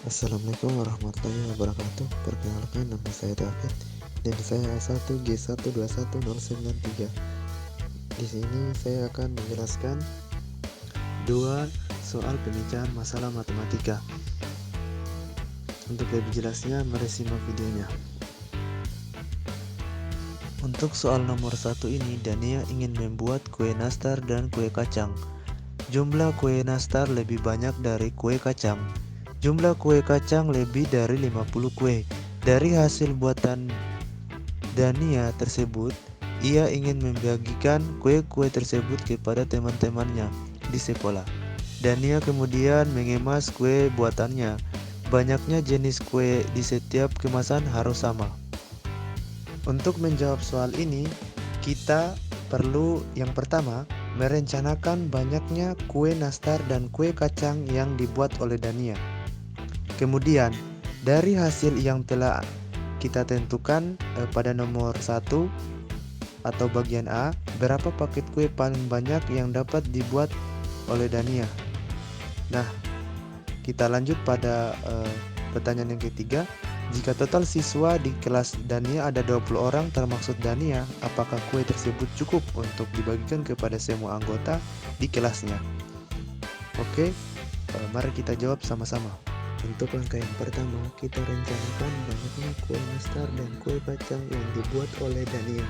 Assalamualaikum warahmatullahi wabarakatuh. Perkenalkan, nama saya David dan saya A1G1211093. Di sini saya akan menjelaskan dua soal pemecahan masalah matematika. Untuk lebih jelasnya, mari simak videonya. Untuk soal nomor 1 ini, Dania ingin membuat kue nastar dan kue kacang. Jumlah kue nastar lebih banyak dari kue kacang. Jumlah kue kacang lebih dari 50 kue. Dari hasil buatan Dania tersebut, ia ingin membagikan kue-kue tersebut kepada teman-temannya di sekolah. Dania kemudian mengemas kue buatannya. Banyaknya jenis kue di setiap kemasan harus sama. Untuk menjawab soal ini, kita perlu yang pertama merencanakan banyaknya kue nastar dan kue kacang yang dibuat oleh Dania. Kemudian, dari hasil yang telah kita tentukan pada nomor 1 atau bagian A, berapa paket kue paling banyak yang dapat dibuat oleh Dania. Nah, kita lanjut pada pertanyaan yang ketiga. Jika total siswa di kelas Dania ada 20 orang termasuk Dania, apakah kue tersebut cukup untuk dibagikan kepada semua anggota di kelasnya? Oke, mari kita jawab sama-sama. Untuk langkah yang pertama, kita rencanakan banyaknya kue nastar dan kue kacang yang dibuat oleh Dania.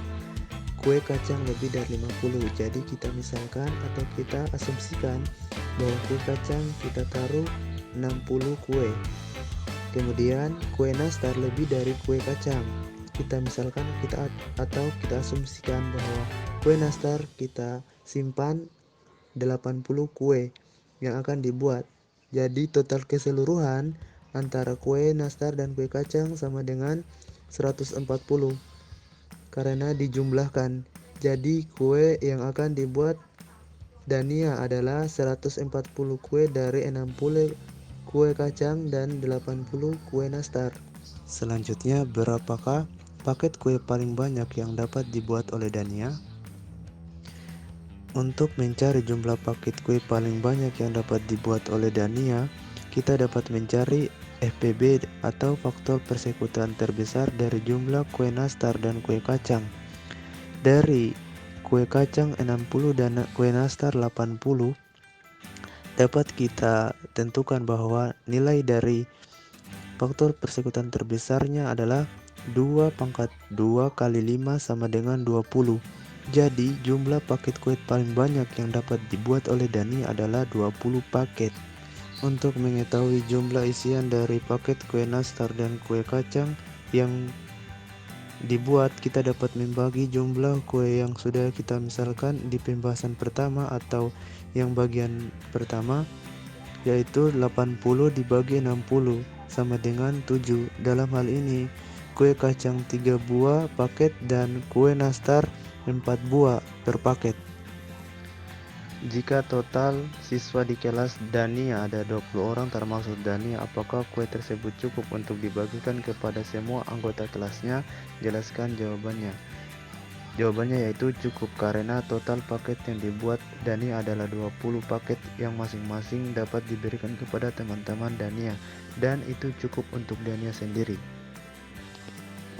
Kue kacang lebih dari 50, jadi kita misalkan atau kita asumsikan bahwa kue kacang kita taruh 60 kue. Kemudian kue nastar lebih dari kue kacang. Kita misalkan kita asumsikan bahwa kue nastar kita simpan 80 kue yang akan dibuat. Jadi total keseluruhan antara kue nastar dan kue kacang sama dengan 140 karena dijumlahkan. Jadi kue yang akan dibuat Dania adalah 140 kue dari 60 kue kacang dan 80 kue nastar. Selanjutnya, berapakah paket kue paling banyak yang dapat dibuat oleh Dania? Untuk mencari jumlah paket kue paling banyak yang dapat dibuat oleh Dania, kita dapat mencari FPB atau faktor persekutuan terbesar dari jumlah kue nastar dan kue kacang. Dari kue kacang 60 dan kue nastar 80, dapat kita tentukan bahwa nilai dari faktor persekutuan terbesarnya adalah 2 pangkat 2 kali 5 sama dengan 20. Jadi jumlah paket kue paling banyak yang dapat dibuat oleh Dani adalah 20 paket. Untuk mengetahui jumlah isian dari paket kue nastar dan kue kacang yang dibuat, kita dapat membagi jumlah kue yang sudah kita misalkan di pembahasan pertama atau yang bagian pertama, yaitu 80 dibagi 60 sama dengan 7. Dalam hal ini kue kacang 3 buah paket dan kue nastar 4 buah per paket. Jika total siswa di kelas Dania ada 20 orang termasuk Dania, apakah kue tersebut cukup untuk dibagikan kepada semua anggota kelasnya? Jelaskan jawabannya. Jawabannya yaitu cukup karena total paket yang dibuat Dani adalah 20 paket yang masing-masing dapat diberikan kepada teman-teman Dania, dan itu cukup untuk Dania sendiri.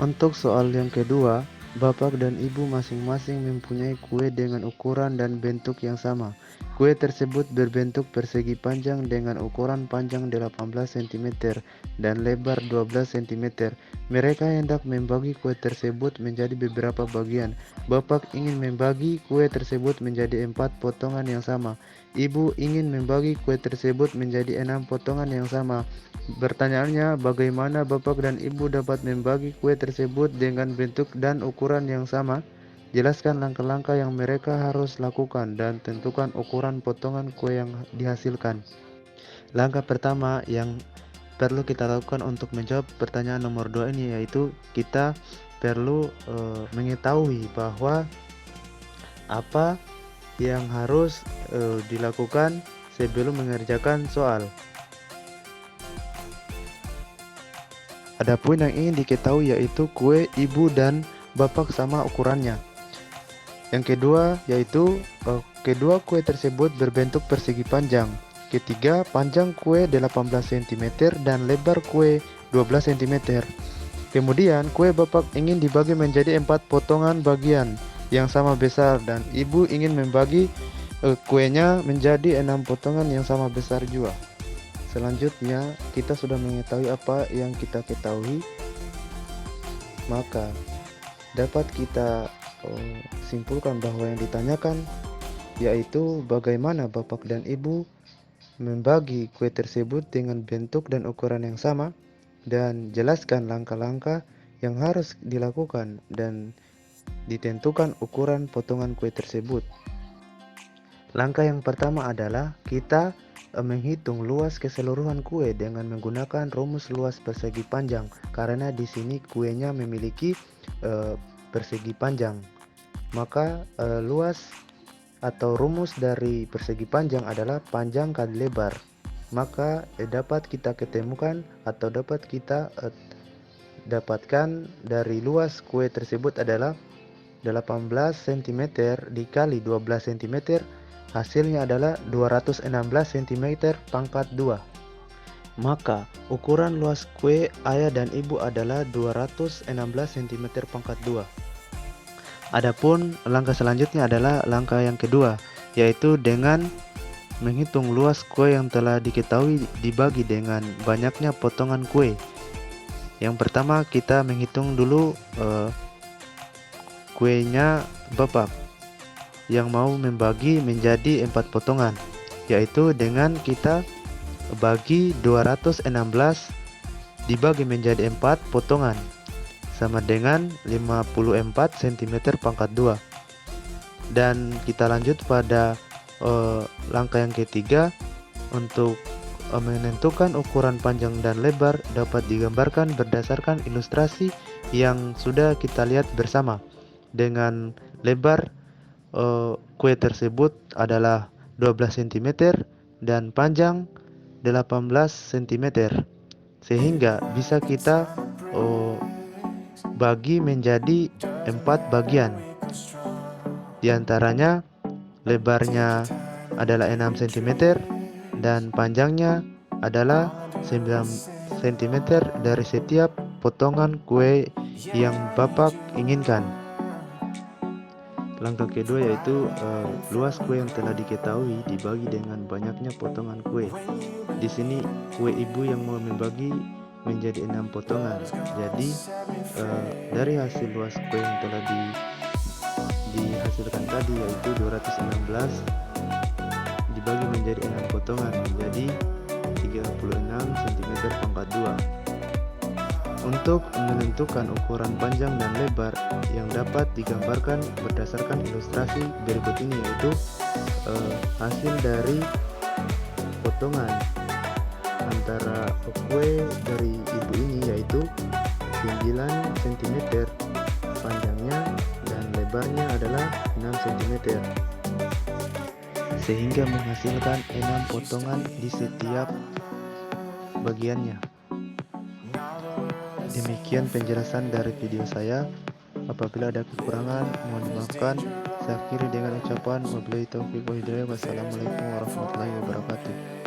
Untuk soal yang kedua, Bapak dan Ibu masing-masing mempunyai kue dengan ukuran dan bentuk yang sama. Kue tersebut berbentuk persegi panjang dengan ukuran panjang 18 cm dan lebar 12 cm. Mereka hendak membagi kue tersebut menjadi beberapa bagian. Bapak ingin membagi kue tersebut menjadi 4 potongan yang sama. Ibu ingin membagi kue tersebut menjadi 6 potongan yang sama. Pertanyaannya, bagaimana Bapak dan Ibu dapat membagi kue tersebut dengan bentuk dan ukuran yang sama? Jelaskan langkah-langkah yang mereka harus lakukan dan tentukan ukuran potongan kue yang dihasilkan. Langkah pertama yang perlu kita lakukan untuk menjawab pertanyaan nomor 2 ini, yaitu kita perlu mengetahui bahwa apa yang harus dilakukan sebelum mengerjakan soal. Adapun yang ingin diketahui yaitu kue ibu dan bapak sama ukurannya. Yang kedua yaitu kedua kue tersebut berbentuk persegi panjang. ketiga, panjang kue 18 cm dan lebar kue 12 cm. Kemudian, kue bapak ingin dibagi menjadi 4 potongan bagian yang sama besar dan ibu ingin membagi kuenya menjadi 6 potongan yang sama besar juga. Selanjutnya, kita sudah mengetahui apa yang kita ketahui, maka dapat kita simpulkan bahwa yang ditanyakan yaitu bagaimana bapak dan ibu membagi kue tersebut dengan bentuk dan ukuran yang sama, dan jelaskan langkah-langkah yang harus dilakukan dan ditentukan ukuran potongan kue tersebut. Langkah yang pertama adalah kita menghitung luas keseluruhan kue dengan menggunakan rumus luas persegi panjang, karena di sini kuenya memiliki persegi panjang. Maka luas atau rumus dari persegi panjang adalah panjang kali lebar. Maka dapat kita ketemukan atau dapat kita dapatkan dari luas kue tersebut adalah 18 cm dikali 12 cm, hasilnya adalah 216 cm pangkat 2. Maka ukuran luas kue ayah dan ibu adalah 216 cm pangkat 2. Adapun langkah selanjutnya adalah langkah yang kedua, yaitu dengan menghitung luas kue yang telah diketahui dibagi dengan banyaknya potongan kue. Yang pertama, kita menghitung dulu kuenya bapak yang mau membagi menjadi 4 potongan, yaitu dengan kita bagi 216 dibagi menjadi 4 potongan sama dengan 54 cm pangkat 2. Dan kita lanjut pada langkah yang ketiga. Untuk menentukan ukuran panjang dan lebar dapat digambarkan berdasarkan ilustrasi yang sudah kita lihat bersama. Dengan lebar kue tersebut adalah 12 cm dan panjang 18 cm, sehingga bisa kita bagi menjadi 4 bagian. Di antaranya lebarnya adalah 6 cm dan panjangnya adalah 9 cm dari setiap potongan kue yang bapak inginkan. Langkah kedua yaitu luas kue yang telah diketahui dibagi dengan banyaknya potongan kue. Di sini kue ibu yang mau membagi menjadi 6 potongan. Jadi dari hasil luas kue yang telah dihasilkan tadi yaitu 216 dibagi menjadi 6 potongan menjadi 36 cm pangkat 2. Untuk menentukan ukuran panjang dan lebar yang dapat digambarkan berdasarkan ilustrasi berikut ini, yaitu hasil dari potongan antara kue dari ibu ini yaitu 9 cm panjangnya dan lebarnya adalah 6 cm, sehingga menghasilkan 6 potongan di setiap bagiannya. Demikian penjelasan dari video saya. Apabila ada kekurangan mohon dimaafkan. Saya akhiri dengan ucapan wabillahi taufiq wal hidayah. Wassalamualaikum warahmatullahi wabarakatuh.